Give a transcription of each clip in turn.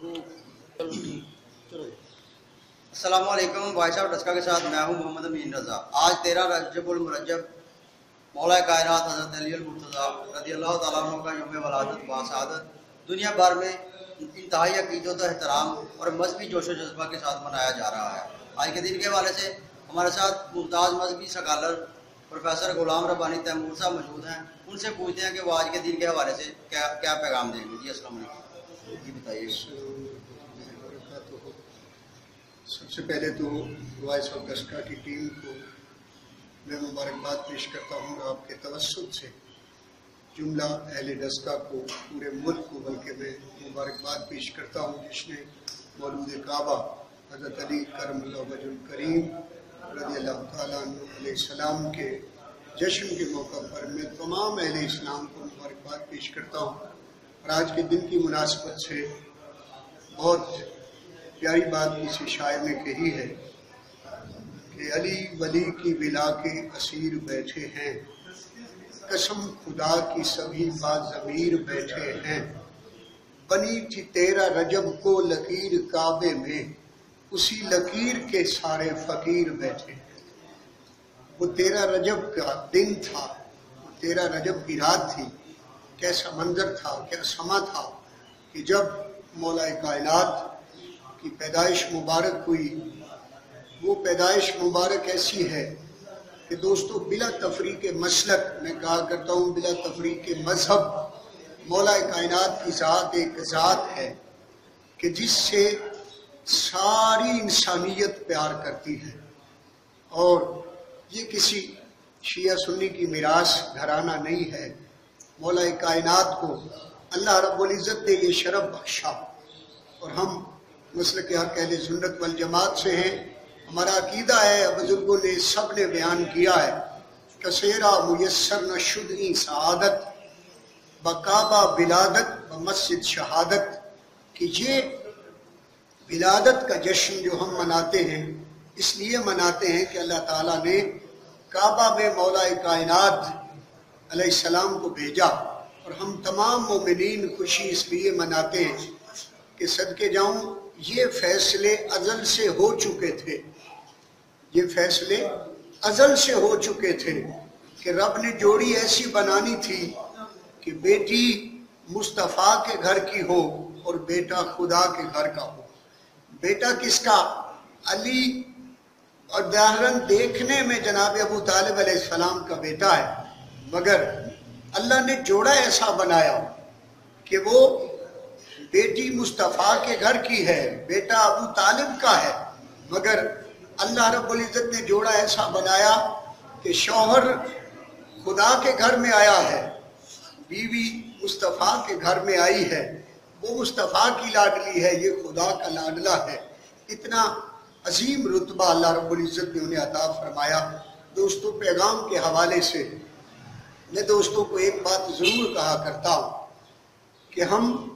अस्सलाम वालेकुम। Voice of Daska के साथ मैं हूं मोहम्मद अमीन रज़ा। आज 13 रजबुल मुरज्जब मौला कायनात हज़रत अली अल मुर्तज़ा रज़ियल्लाहु तआला अन्हु का यौम वलादत व सआदत दुनिया भर में इंतहाई अक़ीदत व एहतराम और मजहबी जोश व जज्बा के साथ मनाया जा रहा है। आज के दिन के हवाले से हमारे साथ मुमताज़ मजहबी स्कॉलर प्रोफेसर गुलाम रब्बानी तैमूर साहब मौजूद हैं। उनसे पूछते हैं कि वो आज के दिन के हवाले से क्या पैगाम देंगे। जी अस्सलाम वालेकुम, जी बताइए। सबसे पहले तो वॉइस ऑफ डस्का की टीम को मैं मुबारकबाद पेश करता हूँ। आपके तवस्सुत से जुमला अहले डस्का को, पूरे मुल्क को बल्कि मैं मुबारकबाद पेश करता हूँ जिसने मौलूद काबा हज़रत अली करमुल्लाह वजहुल करीम रज़ियल्लाहु तआला अन्हु अलैहिस्सलाम के जश्न के मौका पर मैं तमाम अहले इस्लाम को मुबारकबाद पेश करता हूँ। और आज के दिन की मुनासबत से बहुत प्यारी बात किसी शायर ने कही है कि अली वली की विला के असीर बैठे हैं, कसम खुदा की सभी बाज़मीर बैठे हैं। बनी थी 13 रजब को लकीर काबे में, उसी लकीर के सारे फ़कीर बैठे हैं। वो 13 रजब का दिन था, 13 रजब की रात थी। कैसा मंजर था, क्या समा था कि जब मौला कायनात की पैदाइश मुबारक हुई। वो पैदाइश मुबारक ऐसी है कि दोस्तों बिला तफरीक के मसलक, मैं कहा करता हूँ बिला तफरीक के मजहब, मौला कायनात की ज़ात एक ज़ात है कि जिससे सारी इंसानियत प्यार करती है। और ये किसी शिया सुन्नी की मिरास घराना नहीं है। मौला कायनात को अल्लाह रब्बुल इज़्ज़त ने ये शरफ बख्शा। और हम मसलक हक़ अहले सुन्नत वल जमात से हैं। हमारा अकीदा है, बुजुर्गों ने सब ने बयान किया है, कसेरा मुयस्सर न शुद्ई सआदत बकाबा बिलादत व मस्जिद शहादत, कि ये बिलादत का जश्न जो हम मनाते हैं इसलिए मनाते हैं कि अल्लाह ताला ने काबा में मौला कायनात अलैहिस्सलाम को भेजा। और हम तमाम मोमिनीन खुशी इसलिए मनाते हैं कि सदके जाऊं ये फैसले अज़ल से हो चुके थे, ये फैसले अज़ल से हो चुके थे कि रब ने जोड़ी ऐसी बनानी थी कि बेटी मुस्तफ़ा के घर की हो और बेटा खुदा के घर का हो। बेटा किसका? अली। और उदाहरण देखने में जनाब अबू तालिब अलैहिस्सलाम का बेटा है, मगर अल्लाह ने जोड़ा ऐसा बनाया कि वो बेटी मुस्तफ़ा के घर की है, बेटा अबू तालिब का है। मगर अल्लाह रब्बुल इज़्ज़त ने जोड़ा ऐसा बनाया कि शौहर खुदा के घर में आया है, बीवी मुस्तफ़ा के घर में आई है। वो मुस्तफ़ा की लाडली है, ये खुदा का लाडला है। इतना अजीम रुतबा अल्लाह रब्बुल इज़्ज़त ने उन्हें अता फरमाया। दोस्तों, पैगाम के हवाले से मैं दोस्तों को एक बात ज़रूर कहा करता हूँ कि हम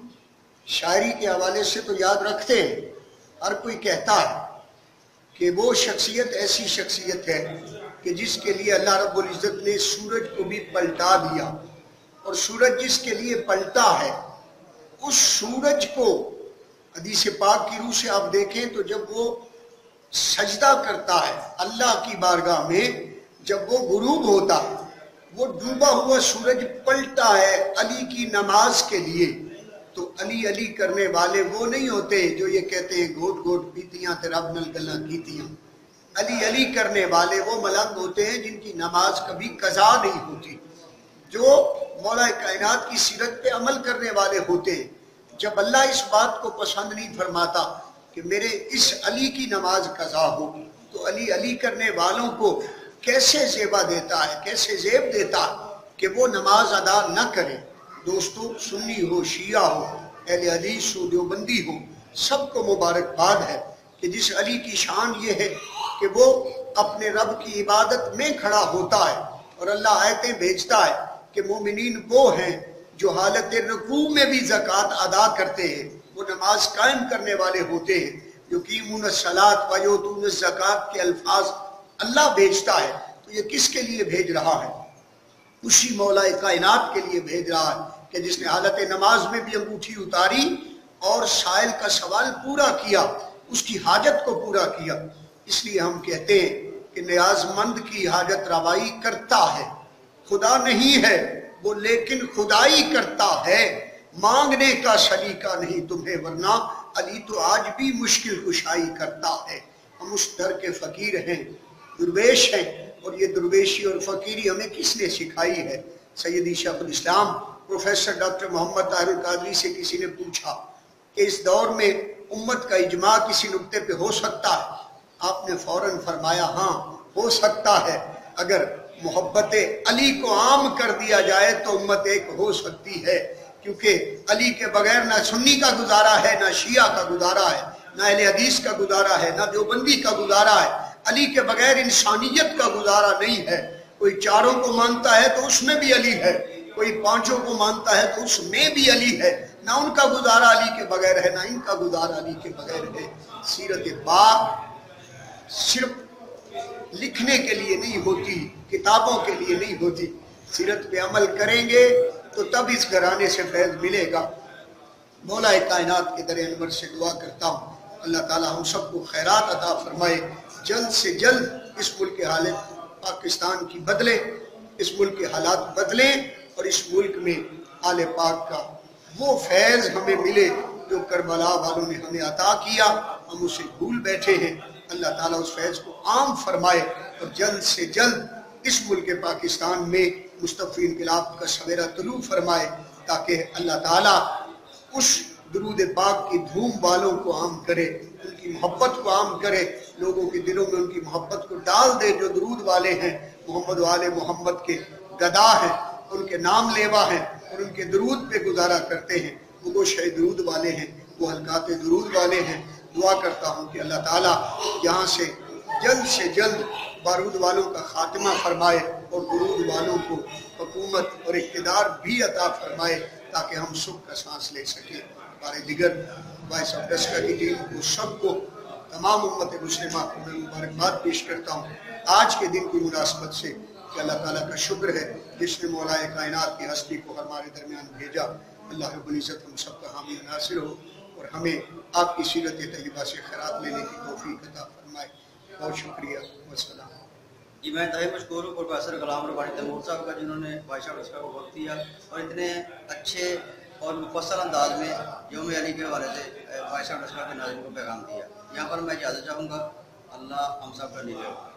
शायरी के हवाले से तो याद रखते हैं, हर कोई कहता है कि वो शख्सियत ऐसी शख्सियत है कि जिसके लिए अल्लाह रब्बुल इज़्ज़त ने सूरज को भी पलटा दिया। और सूरज जिसके लिए पलटा है उस सूरज को हदीस पाक की रूह से आप देखें तो जब वो सजदा करता है अल्लाह की बारगाह में, जब वो गुरूब होता है, वो डूबा हुआ सूरज पलटा है अली की नमाज के लिए। तो अली अली करने वाले वो नहीं होते जो ये कहते हैं घोट घोट पीतियां तेरा नल गला कीतियां। अली अली करने वाले वो मलंग होते हैं जिनकी नमाज कभी कज़ा नहीं होती, जो मौला कायनात की सीरत पे अमल करने वाले होते हैं। जब अल्लाह इस बात को पसंद नहीं फरमाता कि मेरे इस अली की नमाज कज़ा हो, तो अली अली करने वालों को कैसे ज़ेबा देता है, कैसे ज़ेब देता है कि वो नमाज अदा न करें। दोस्तों, सुन्नी हो, शिया हो, अहले हदीस हो, देवबंदी हो, सबको मुबारकबाद है कि जिस अली की शान ये है कि वो अपने रब की इबादत में खड़ा होता है। और अल्लाह आयतें भेजता है कि मोमिनीन वो हैं जो हालत रुकू में भी ज़कात अदा करते हैं, वो नमाज कायम करने वाले होते हैं। जो कीमून सलात व यूतून ज़कात के अल्फाज अल्लाह भेजता है, तो ये किसके लिए भेज रहा है? उसी मौला कायनात के लिए भेज रहा है कि जिसने हालत नमाज में भी अंगूठी उतारी اور سائل کا سوال پورا کیا، اس کی حاجت کو پورا کیا۔ اس لیے ہم کہتے ہیں کہ نیاز مند کی حاجت روائی کرتا ہے، خدا نہیں ہے وہ لیکن خدائی کرتا ہے، مانگنے کا سلیقہ نہیں تمہیں ورنہ علی تو آج بھی مشکل کشائی کرتا ہے۔ ہم اس در کے فقیر ہیں، درویش ہیں، اور یہ درویشی اور فقیری ہمیں کس نے سکھائی ہے؟ سیدی شیخ الاسلام پروفیسر ڈاکٹر محمد طاہر القادری سے کسی نے پوچھا کہ اس دور میں امت کا اجماع کسی نقطے پہ ہو سکتا ہے؟ آپ نے فوراً فرمایا ہاں ہو سکتا ہے، اگر محبت علی کو عام کر دیا جائے تو امت ایک ہو سکتی ہے، کیونکہ علی کے بغیر نہ سنی کا گزارا ہے، نہ شیعہ کا گزارا ہے، نہ اہل حدیث کا گزارا ہے، نہ دیوبندی کا گزارا ہے۔ علی کے بغیر انسانیت کا گزارا نہیں ہے۔ کوئی چاروں کو مانتا ہے تو اس میں بھی علی ہے، کوئی پانچوں کو مانتا ہے تو اس میں بھی علی ہے۔ نہ ان کا گزارا علی کے بغیر ہے، نہ ان کا گزارا علی کے بغیر ہے۔ سیرت پاک صرف لکھنے کے لیے نہیں ہوتی، کتابوں کے لیے نہیں ہوتی، سیرت پہ عمل کریں گے تو تب اس گھرانے سے فیض ملے گا۔ مولا کائنات کے در انور سے دعا کرتا ہوں اللہ تعالی ہم سب کو خیرات عطا فرمائے، جلد سے جلد اس ملک کے حالات پاکستان کی بدلے، اس ملک کے حالات بدلیں، اور اس ملک میں آل پاک کا وہ فیض ہمیں ملے جو کربلا والوں نے ہمیں عطا کیا، ہم اسے بھول بیٹھے ہیں۔ اللہ تعالیٰ اس فیض کو عام فرمائے اور جلد سے جلد اس ملک پاکستان میں مصطفی انقلاب کا سویرا طلوع فرمائے، تاکہ اللہ تعالیٰ اس درود پاک کی دھوم والوں کو عام کرے، ان کی محبت کو عام کرے، لوگوں کے دلوں میں ان کی محبت کو ڈال دے جو درود والے ہیں، محمد و آل محمد کے گدا ہیں، ان کے نام لیوا ہیں اور ان کے درود پہ گزارا کرتے ہیں، وہ گوشہ درود والے ہیں، وہ حلقات درود والے ہیں۔ دعا کرتا ہوں کہ اللہ تعالیٰ یہاں سے جلد بارود والوں کا خاتمہ فرمائے اور درود والوں کو حکومت اور اقتدار بھی عطا فرمائے، تاکہ ہم سکھ کا سانس لے سکیں۔ ہمارے دیگر وائس آف ڈسکا کی ٹیم کو سب کو، تمام امت مسلمہ کو میں مبارکباد پیش کرتا ہوں آج کے دن کی مناسبت سے، کہ اللہ تعالیٰ کا شکر ہے جس نے مولا کائنات کی ہستی کو ہمارے درمیان بھیجا۔ اللہ رب العزت ہم سب کا حامی و ناصر ہو اور ہمیں آپ کی سیرت طیبہ سے خیرات لینے کی توفیق عطا فرمائے۔ بہت شکریہ والسلام۔ جی میں انتہائی مشکور ہوں پروفیسر غلام ربانی تیمور صاحب کا، جنہوں نے وائس آف ڈسکا کو وقت دیا اور اتنے اچھے اور مفصل انداز میں یوم علی کے حوالے سے وائس آف ڈسکا کے ناظرین کو پیغام دیا۔ یہاں پر میں اجازت چاہوں گا، اللہ ہم سب کا نگہبان۔